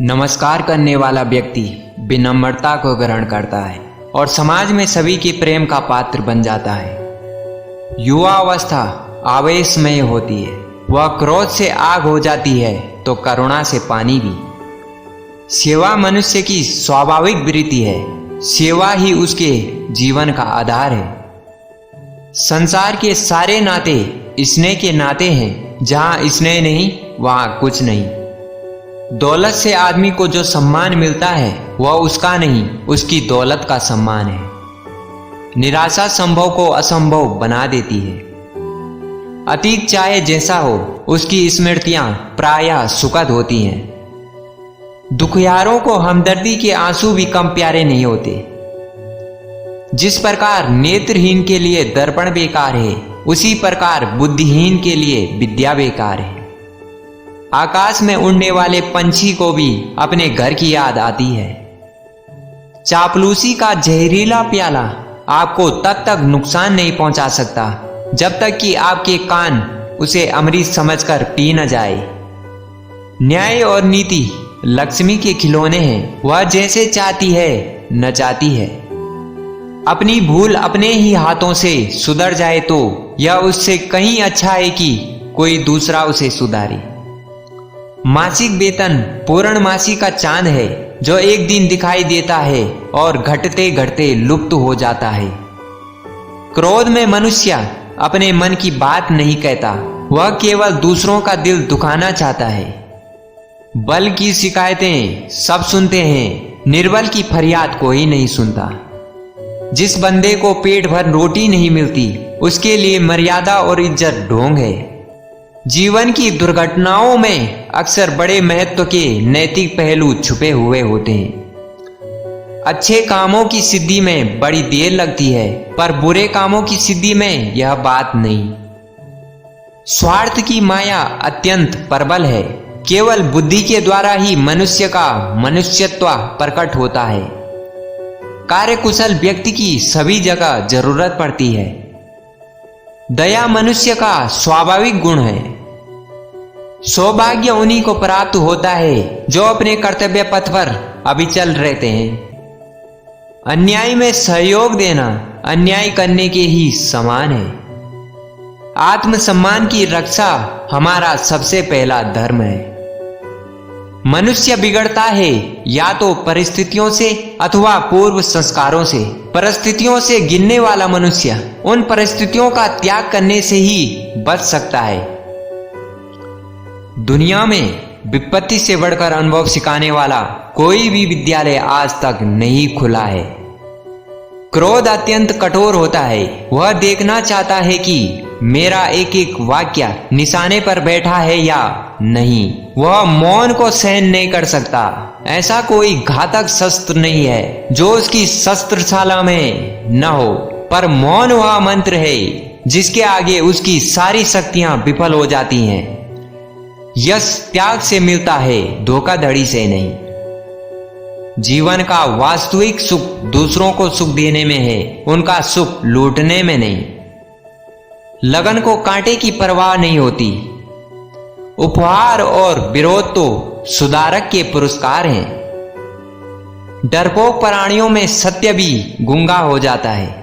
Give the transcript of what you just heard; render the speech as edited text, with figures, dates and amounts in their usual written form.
नमस्कार करने वाला व्यक्ति विनम्रता को ग्रहण करता है और समाज में सभी के प्रेम का पात्र बन जाता है। युवा अवस्था आवेशमय होती है, वह क्रोध से आग हो जाती है तो करुणा से पानी भी। सेवा मनुष्य की स्वाभाविक वृत्ति है, सेवा ही उसके जीवन का आधार है। संसार के सारे नाते स्नेह के नाते हैं, जहां स्नेह नहीं वहां कुछ नहीं। दौलत से आदमी को जो सम्मान मिलता है वह उसका नहीं, उसकी दौलत का सम्मान है। निराशा संभव को असंभव बना देती है। अतीत चाहे जैसा हो, उसकी स्मृतियां प्रायः सुखद होती हैं। दुखियारों को हमदर्दी के आंसू भी कम प्यारे नहीं होते। जिस प्रकार नेत्रहीन के लिए दर्पण बेकार है, उसी प्रकार बुद्धिहीन के लिए विद्या बेकार है। आकाश में उड़ने वाले पंछी को भी अपने घर की याद आती है। चापलूसी का जहरीला प्याला आपको तब तक नुकसान नहीं पहुंचा सकता जब तक कि आपके कान उसे अमृत समझकर पी न जाए। न्याय और नीति लक्ष्मी के खिलौने हैं, वह जैसे चाहती है नचाती है। अपनी भूल अपने ही हाथों से सुधर जाए तो यह उससे कहीं अच्छा है कि कोई दूसरा उसे सुधारे। मासिक वेतन पूर्णमासी का चांद है, जो एक दिन दिखाई देता है और घटते घटते लुप्त हो जाता है। क्रोध में मनुष्य अपने मन की बात नहीं कहता, वह केवल दूसरों का दिल दुखाना चाहता है। बल की शिकायतें सब सुनते हैं, निर्बल की फरियाद कोई नहीं सुनता। जिस बंदे को पेट भर रोटी नहीं मिलती, उसके लिए मर्यादा और इज्जत ढोंग है। जीवन की दुर्घटनाओं में अक्सर बड़े महत्व के नैतिक पहलू छुपे हुए होते हैं। अच्छे कामों की सिद्धि में बड़ी देर लगती है, पर बुरे कामों की सिद्धि में यह बात नहीं। स्वार्थ की माया अत्यंत प्रबल है, केवल बुद्धि के द्वारा ही मनुष्य का मनुष्यत्व प्रकट होता है। कार्यकुशल व्यक्ति की सभी जगह जरूरत पड़ती है। दया मनुष्य का स्वाभाविक गुण है। सौभाग्य उन्हीं को प्राप्त होता है जो अपने कर्तव्य पथ पर अविचल रहते हैं। अन्याय में सहयोग देना अन्याय करने के ही समान है। आत्मसम्मान की रक्षा हमारा सबसे पहला धर्म है। मनुष्य बिगड़ता है या तो परिस्थितियों से अथवा पूर्व संस्कारों से। परिस्थितियों से गिरने वाला मनुष्य उन परिस्थितियों का त्याग करने से ही बच सकता है। दुनिया में विपत्ति से बढ़कर अनुभव सिखाने वाला कोई भी विद्यालय आज तक नहीं खुला है। क्रोध अत्यंत कठोर होता है, वह देखना चाहता है कि मेरा एक एक वाक्य निशाने पर बैठा है या नहीं। वह मौन को सहन नहीं कर सकता। ऐसा कोई घातक शस्त्र नहीं है जो उसकी शस्त्रशाला में न हो, पर मौन वह मंत्र है जिसके आगे उसकी सारी शक्तियां विफल हो जाती हैं। यश त्याग से मिलता है, धोखाधड़ी से नहीं। जीवन का वास्तविक सुख दूसरों को सुख देने में है, उनका सुख लूटने में नहीं। लगन को कांटे की परवाह नहीं होती। उपहार और विरोध तो सुधारक के पुरस्कार हैं। डरपोक प्राणियों में सत्य भी गूंगा हो जाता है।